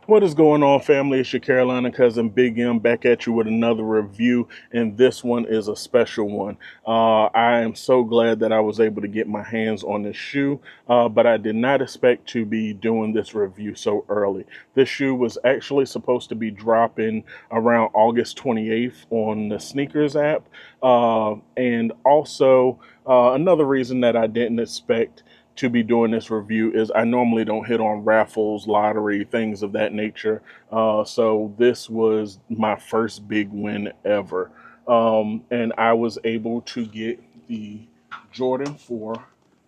What is going on, family? It's your Carolina cousin Big M back at you with another review, and this one is a special one. I am so glad that I was able to get my hands on this shoe, but I did not expect to be doing this review so early. This shoe was actually supposed to be dropping around August 28th on the sneakers app, and also another reason that I didn't expect to be doing this review is I normally don't hit on raffles, lottery, things of that nature. So this was my first big win ever. And I was able to get the Jordan 4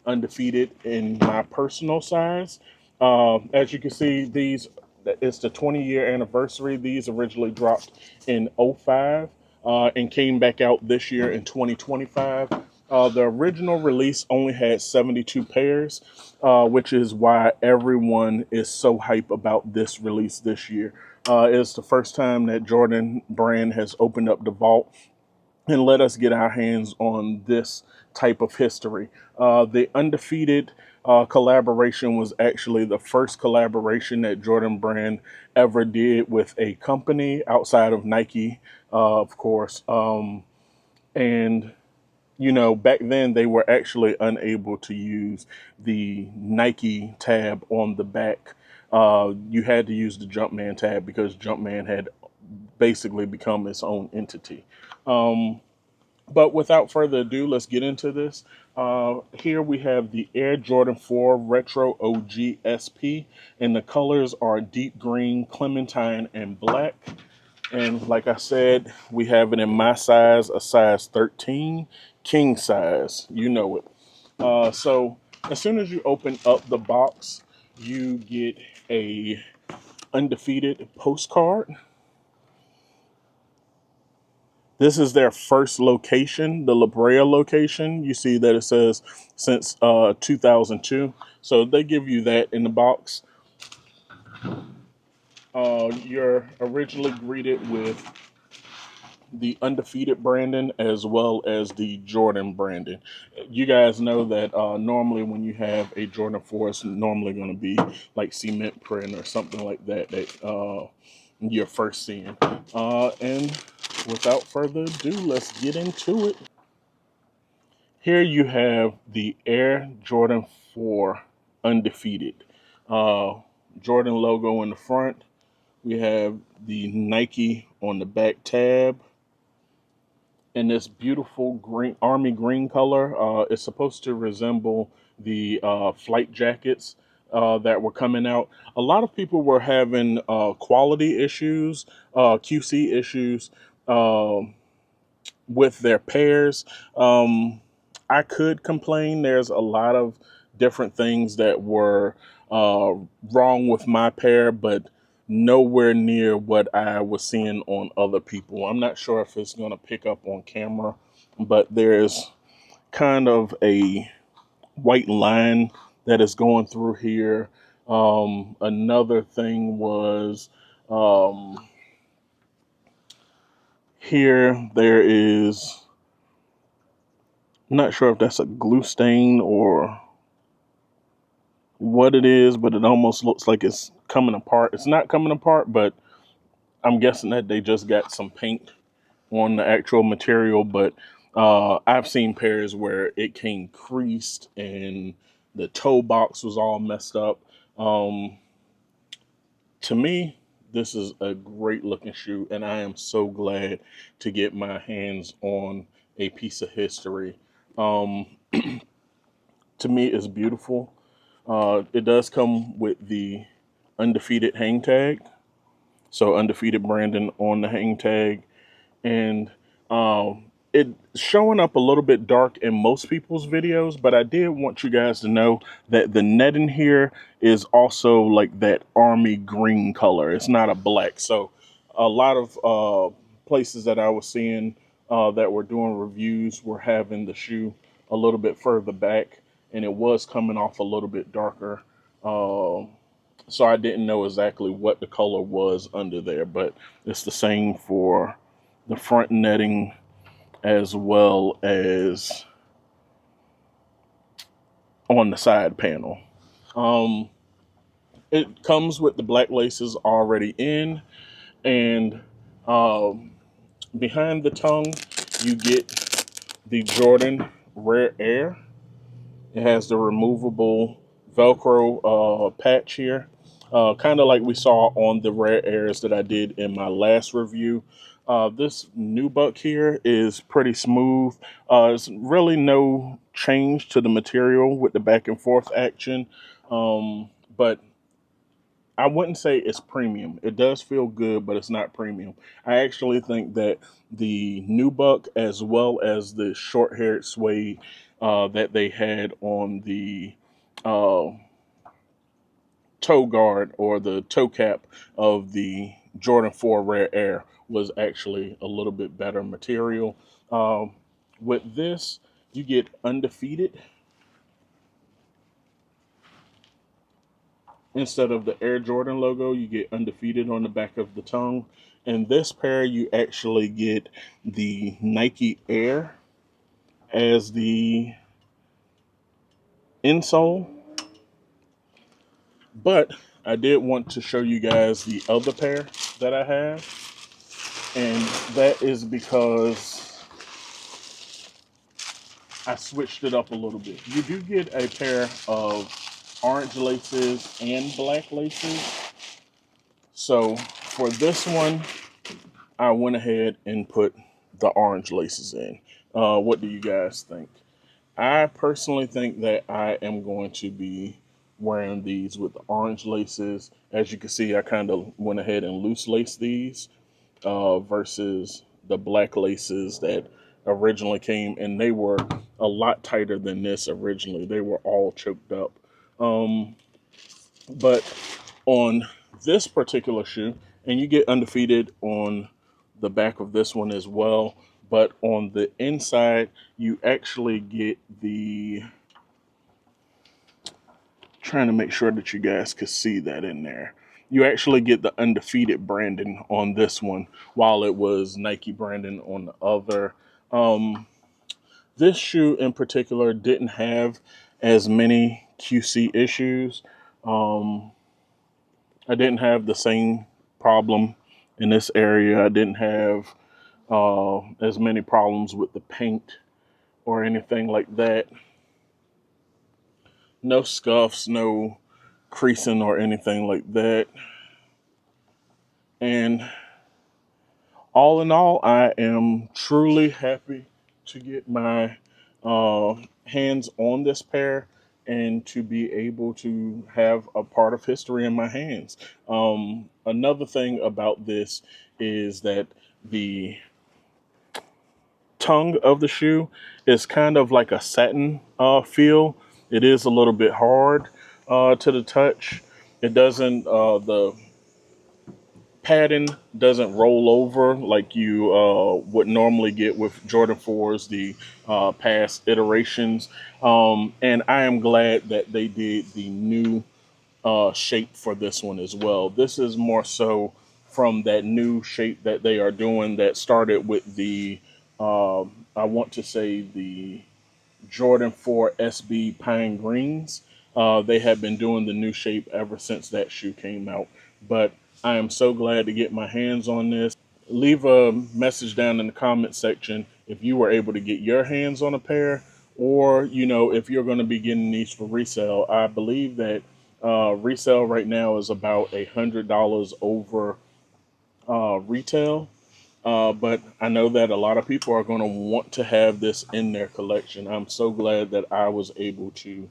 Undefeated in my personal size. As you can see, it's the 20-year anniversary. These originally dropped in '05 and came back out this year in 2025. The original release only had 72 pairs, which is why everyone is so hype about this release this year. It's the first time that Jordan brand has opened up the vault and let us get our hands on this type of history. The Undefeated collaboration was actually the first collaboration that Jordan Brand ever did with a company outside of Nike, of course. And back then they were actually unable to use the Nike tab on the back. You had to use the Jumpman tab because Jumpman had basically become its own entity. But without further ado, let's get into this. Here we have the Air Jordan 4 Retro OG SP, and the colors are deep green, clementine, and black. And like I said, we have it in my size, a size 13, king size. You know it. So as soon as you open up the box, you get a Undefeated postcard. This is their first location, the La Brea location. You see that it says since 2002. So they give you that in the box. You're originally greeted with the Undefeated branding as well as the Jordan branding. You guys know that normally when you have a Jordan 4, it's normally going to be like cement print or something like that you're first seeing. And without further ado, let's get into it. Here you have the Air Jordan 4 Undefeated. Jordan logo in the front. We have the Nike on the back tab. In this beautiful green, army green color. It's supposed to resemble the flight jackets that were coming out. A lot of people were having quality issues, QC issues with their pairs. I could complain. There's a lot of different things that were wrong with my pair, but nowhere near what I was seeing on other people. I'm not sure if it's going to pick up on camera, but there's kind of a white line that is going through here. Another thing was here there is, I'm not sure if that's a glue stain or what it is, but it almost looks like it's coming apart. It's not coming apart, but I'm guessing that they just got some paint on the actual material. But I've seen pairs where it came creased and the toe box was all messed up. To me, this is a great looking shoe, and I am so glad to get my hands on a piece of history. Um, to me, it's beautiful. It does come with the Undefeated hang tag. So Undefeated branding on the hang tag. And it's showing up a little bit dark in most people's videos, but I did want you guys to know that the netting here is also like that army green color. It's not a black. So a lot of places that I was seeing that were doing reviews were having the shoe a little bit further back, and it was coming off a little bit darker. So I didn't know exactly what the color was under there, but it's the same for the front netting as well as on the side panel. Um, It comes with the black laces already in, and um, behind the tongue, you get the Jordan Rare Air. It has the removable Velcro patch here, kind of like we saw on the Rare Airs that I did in my last review. This new buck here is pretty smooth. There's really no change to the material with the back and forth action, but I wouldn't say it's premium. It does feel good, but it's not premium. I actually think that the nubuck, as well as the short-haired suede that they had on the uh, toe guard or the toe cap of the Jordan 4 Rare Air, was actually a little bit better material. With this, you get Undefeated instead of the Air Jordan logo. You get Undefeated on the back of the tongue. In this pair, you actually get the Nike Air as the insole. But I did want to show you guys the other pair that I have, and that is because I switched it up a little bit. You do get a pair of orange laces and black laces. So for this one, I went ahead and put the orange laces in. What do you guys think? I personally think that I am going to be wearing these with the orange laces. As you can see, I kind of went ahead and loose laced these versus the black laces that originally came, and they were a lot tighter than this originally. They were all choked up. But on this particular shoe, and you get Undefeated on the back of this one as well, but on the inside, you actually get the, trying to make sure that you guys could see that in there. You actually get the Undefeated branding on this one, while it was Nike branding on the other. This shoe in particular didn't have as many QC issues. I didn't have the same problem in this area. I didn't have as many problems with the paint or anything like that. No scuffs, no creasing or anything like that. And all in all, I am truly happy to get my hands on this pair and to be able to have a part of history in my hands. Another thing about this is that the tongue of the shoe is kind of like a satin feel. It is a little bit hard to the touch. It doesn't, the padding doesn't roll over like you would normally get with Jordan 4s, the past iterations. And I am glad that they did the new shape for this one as well. This is more so from that new shape that they are doing that started with the, I want to say, the Jordan 4 SB Pine Greens. They have been doing the new shape ever since that shoe came out. But I am so glad to get my hands on this. Leave a message down in the comment section if you were able to get your hands on a pair, or if you're going to be getting these for resale. I believe that resale right now is about $100 over retail. But I know that a lot of people are going to want to have this in their collection. I'm so glad that I was able to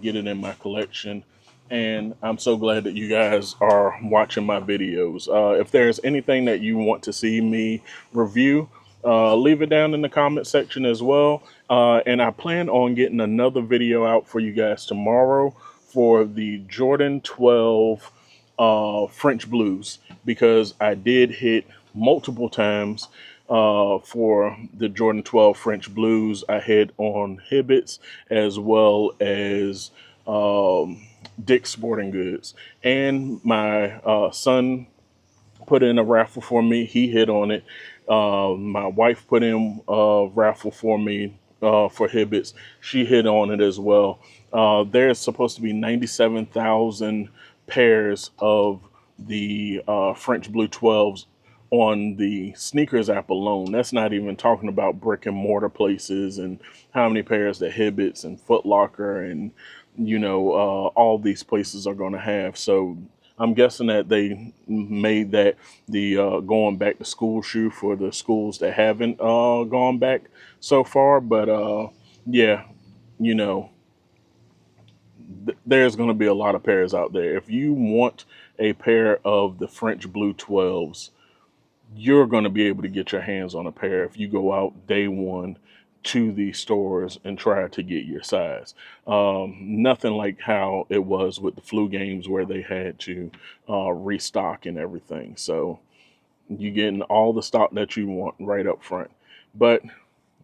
get it in my collection. And I'm so glad that you guys are watching my videos. If there's anything that you want to see me review, leave it down in the comment section as well. And I plan on getting another video out for you guys tomorrow for the Jordan 12 French Blues, because I did hit multiple times for the Jordan 12 French Blues. I hit on Hibbett's as well as Dick's Sporting Goods. And my son put in a raffle for me. He hit on it. My wife put in a raffle for me for Hibbett's. She hit on it as well. There's supposed to be 97,000 pairs of the French Blue 12s on the sneakers app alone. That's not even talking about brick and mortar places and how many pairs the Hibbets and Foot Locker and all these places are going to have. So I'm guessing that they made that the going back to school shoe for the schools that haven't gone back so far. But yeah, you know, there's going to be a lot of pairs out there. If you want a pair of the French Blue 12s, you're going to be able to get your hands on a pair if you go out day one to these stores and try to get your size. Nothing like how it was with the flu games where they had to restock and everything. So you're getting all the stock that you want right up front. But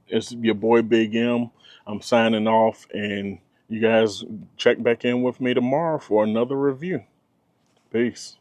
it's your boy Big M. I'm signing off, and you guys check back in with me tomorrow for another review. Peace.